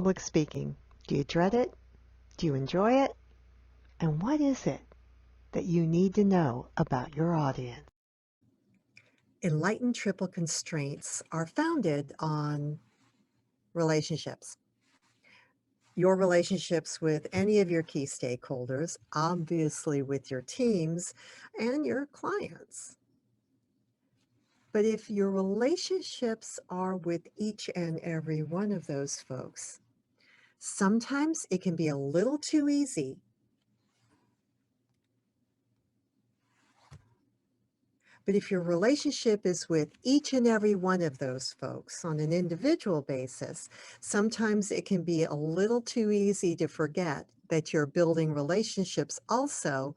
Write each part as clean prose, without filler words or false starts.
public speaking? Do you dread it? Do you enjoy it? And what is it that you need to know about your audience? Enlightened triple constraints are founded on relationships. Your relationships with any of your key stakeholders, obviously with your teams and your clients. But if your relationships are with each and every one of those folks, sometimes it can be a little too easy. But if your relationship is with each and every one of those folks on an individual basis, sometimes it can be a little too easy to forget that you're building relationships also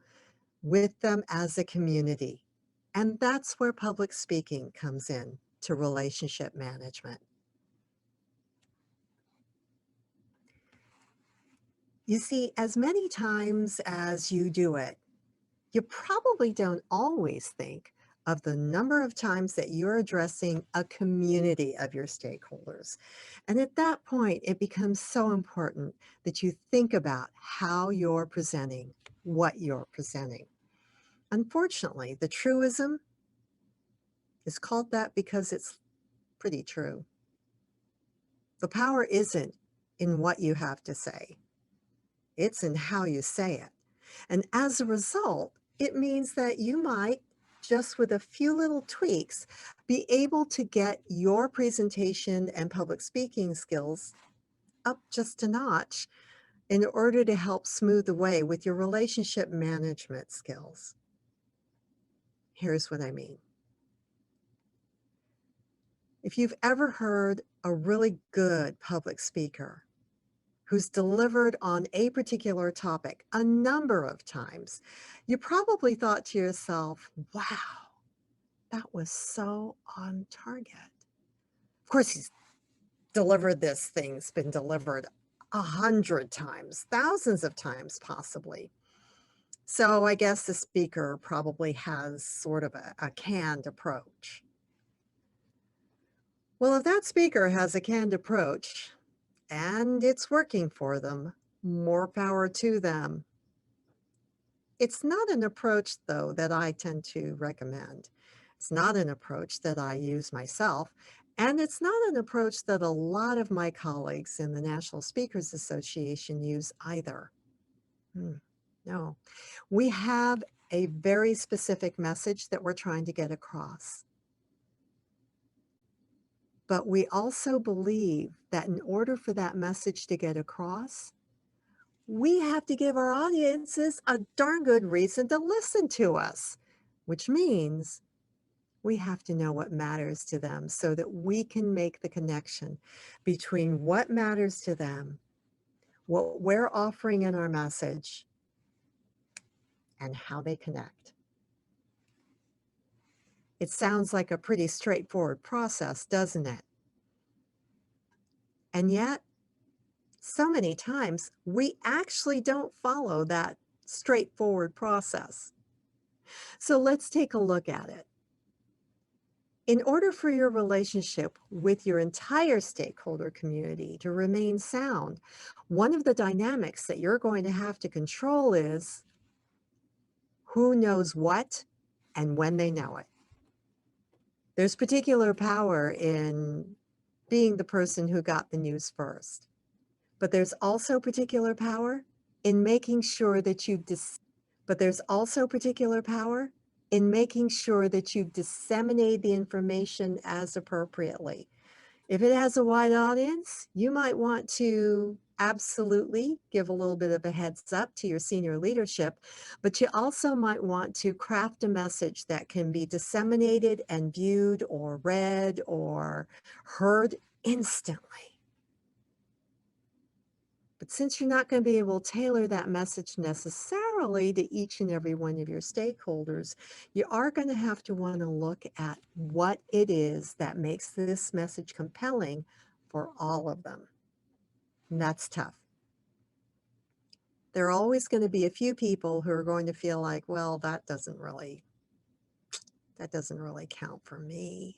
with them as a community. And that's where public speaking comes in to relationship management. You see, as many times as you do it, you probably don't always think of the number of times that you're addressing a community of your stakeholders. And at that point, it becomes so important that you think about how you're presenting what you're presenting. Unfortunately, the truism is called that because it's pretty true. The power isn't in what you have to say, it's in how you say it. And as a result, it means that you might, just with a few little tweaks, be able to get your presentation and public speaking skills up just a notch in order to help smooth the way with your relationship management skills. Here's what I mean. If you've ever heard a really good public speaker who's delivered on a particular topic a number of times, you probably thought to yourself, wow, that was so on target. Of course, he's delivered this thing's been delivered 100 times, thousands of times possibly. So I guess the speaker probably has sort of a canned approach. Well, if that speaker has a canned approach and it's working for them, more power to them. It's not an approach, though, that I tend to recommend. It's not an approach that I use myself, and it's not an approach that a lot of my colleagues in the National Speakers Association use either. No. We have a very specific message that we're trying to get across. But we also believe that in order for that message to get across, we have to give our audiences a darn good reason to listen to us, which means we have to know what matters to them so that we can make the connection between what matters to them, what we're offering in our message, and how they connect. It sounds like a pretty straightforward process, doesn't it? And yet, so many times, we actually don't follow that straightforward process. So let's take a look at it. In order for your relationship with your entire stakeholder community to remain sound, one of the dynamics that you're going to have to control is who knows what and when they know it. There's particular power in being the person who got the news first. But there's also particular power in making sure that you disseminate the information as appropriately. If it has a wide audience, you might want to absolutely give a little bit of a heads up to your senior leadership, but you also might want to craft a message that can be disseminated and viewed or read or heard instantly. But since you're not going to be able to tailor that message necessarily to each and every one of your stakeholders, you are going to have to want to look at what it is that makes this message compelling for all of them. And that's tough. There are always going to be a few people who are going to feel like, well, that doesn't really count for me.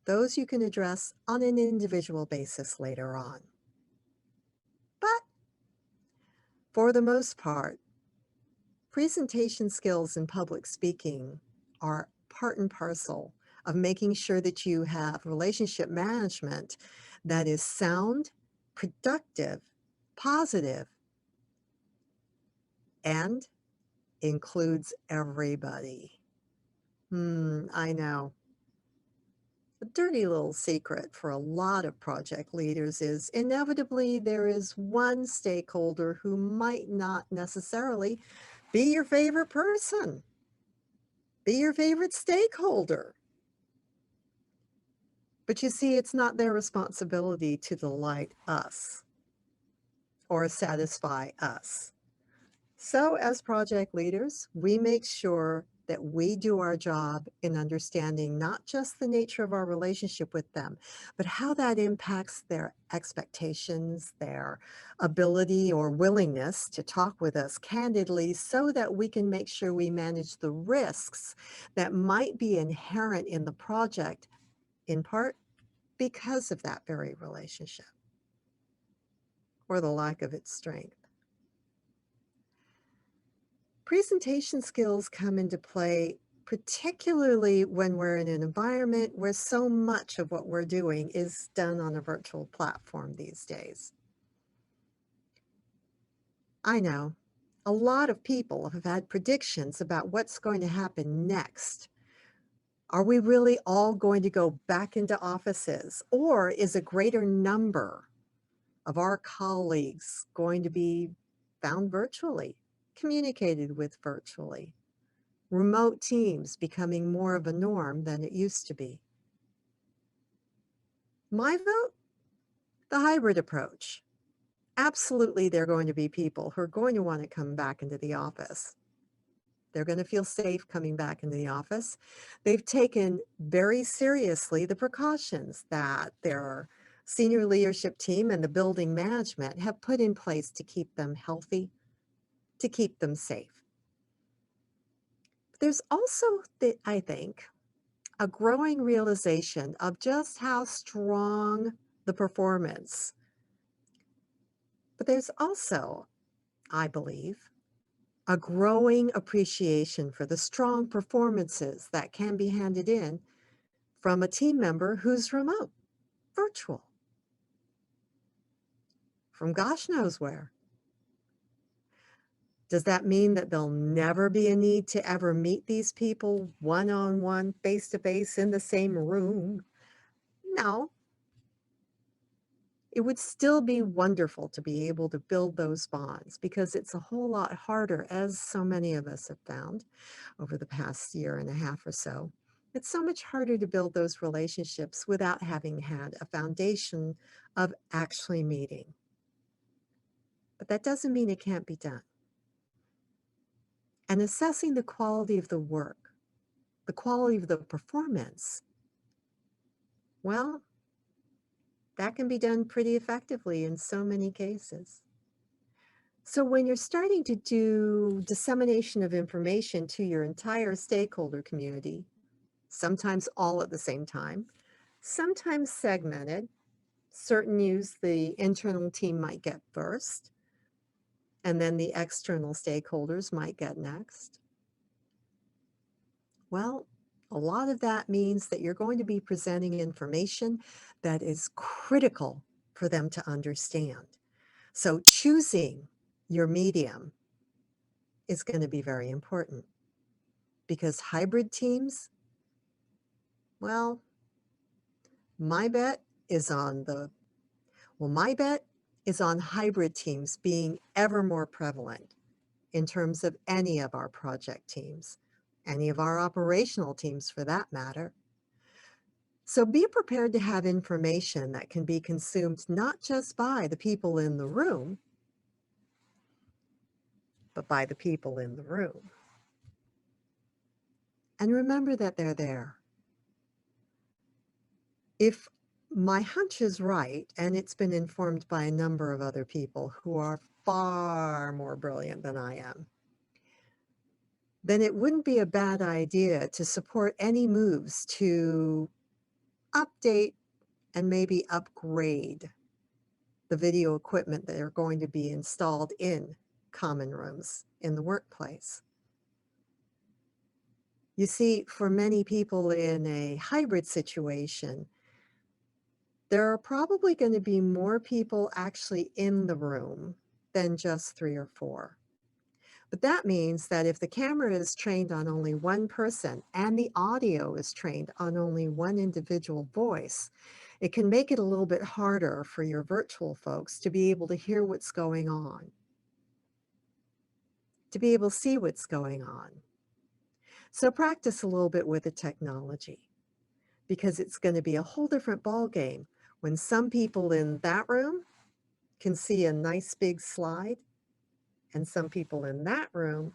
Those you can address on an individual basis later on. But for the most part, presentation skills and public speaking are part and parcel of making sure that you have relationship management that is sound, productive, positive, and includes everybody. I know. A dirty little secret for a lot of project leaders is inevitably there is one stakeholder who might not necessarily be your favorite person, be your favorite stakeholder. But you see, it's not their responsibility to delight us or satisfy us. So, as project leaders, we make sure that we do our job in understanding not just the nature of our relationship with them, but how that impacts their expectations, their ability or willingness to talk with us candidly so that we can make sure we manage the risks that might be inherent in the project, in part because of that very relationship or the lack of its strength. Presentation skills come into play, particularly when we're in an environment where so much of what we're doing is done on a virtual platform these days. I know a lot of people have had predictions about what's going to happen next. Are we really all going to go back into offices, or is a greater number of our colleagues going to be found virtually, communicated with virtually? Remote teams becoming more of a norm than it used to be. My vote, the hybrid approach. Absolutely, there are going to be people who are going to want to come back into the office. They're going to feel safe coming back into the office. They've taken very seriously the precautions that their senior leadership team and the building management have put in place to keep them healthy, to keep them safe. There's also, I think, a growing realization of just how strong the performance. But there's also, I believe, a growing appreciation for the strong performances that can be handed in from a team member who's remote, virtual, from gosh knows where. Does that mean that there'll never be a need to ever meet these people one-on-one, face-to-face in the same room? No. It would still be wonderful to be able to build those bonds because it's a whole lot harder, as so many of us have found over the past year and a half or so. It's so much harder to build those relationships without having had a foundation of actually meeting. But that doesn't mean it can't be done. And assessing the quality of the work, the quality of the performance, well, that can be done pretty effectively in so many cases. So when you're starting to do dissemination of information to your entire stakeholder community, sometimes all at the same time, sometimes segmented, certain news the internal team might get first, and then the external stakeholders might get next. Well, a lot of that means that you're going to be presenting information that is critical for them to understand. So choosing your medium is going to be very important because hybrid teams, well, my bet is on hybrid teams being ever more prevalent in terms of any of our project teams, any of our operational teams for that matter. So be prepared to have information that can be consumed not just by the people in the room, but by the people in the room. And remember that they're there. If my hunch is right, and it's been informed by a number of other people who are far more brilliant than I am, then it wouldn't be a bad idea to support any moves to update and maybe upgrade the video equipment that are going to be installed in common rooms in the workplace. You see, for many people in a hybrid situation, there are probably going to be more people actually in the room than just 3 or 4. But that means that if the camera is trained on only one person and the audio is trained on only one individual voice, it can make it a little bit harder for your virtual folks to be able to hear what's going on, to be able to see what's going on. So practice a little bit with the technology, because it's going to be a whole different ball game when some people in that room can see a nice big slide and some people in that room,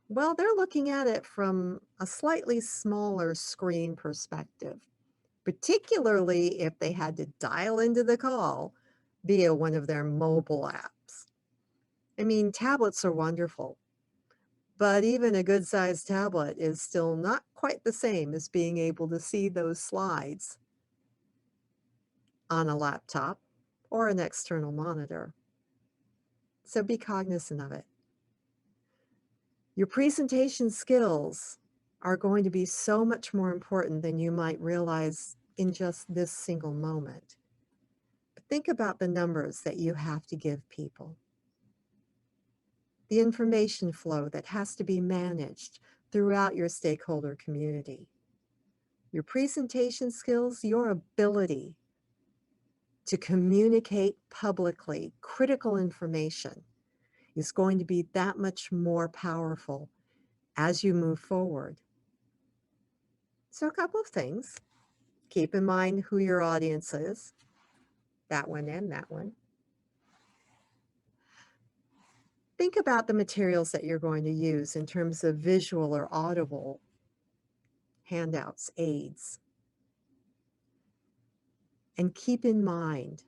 well, they're looking at it from a slightly smaller screen perspective, particularly if they had to dial into the call via one of their mobile apps. I mean, tablets are wonderful, but even a good-sized tablet is still not quite the same as being able to see those slides on a laptop or an external monitor. So be cognizant of it. Your presentation skills are going to be so much more important than you might realize in just this single moment. But think about the numbers that you have to give people, the information flow that has to be managed throughout your stakeholder community. Your presentation skills, your ability to communicate publicly critical information is going to be that much more powerful as you move forward. So a couple of things. Keep in mind who your audience is, that one and that one. Think about the materials that you're going to use in terms of visual or audible handouts, aids. And keep in mind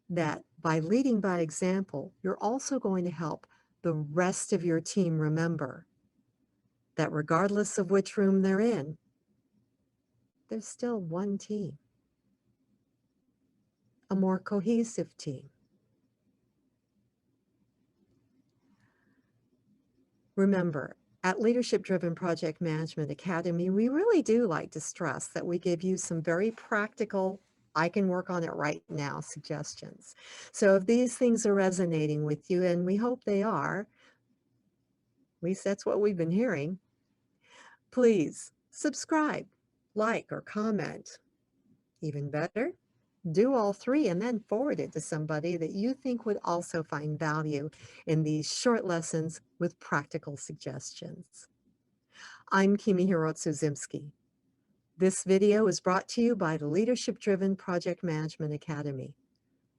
that by leading by example, you're also going to help the rest of your team remember that regardless of which room they're in, there's still one team, a more cohesive team. Remember, at Leadership Driven Project Management Academy, we really do like to stress that we give you some very practical, I can work on it right now suggestions. So if these things are resonating with you, and we hope they are, at least that's what we've been hearing, please subscribe, like, or comment. Even better, do all three and then forward it to somebody that you think would also find value in these short lessons with practical suggestions. I'm Kimihiro Tsuzimski. This video is brought to you by the Leadership Driven Project Management Academy.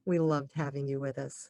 We loved having you with us.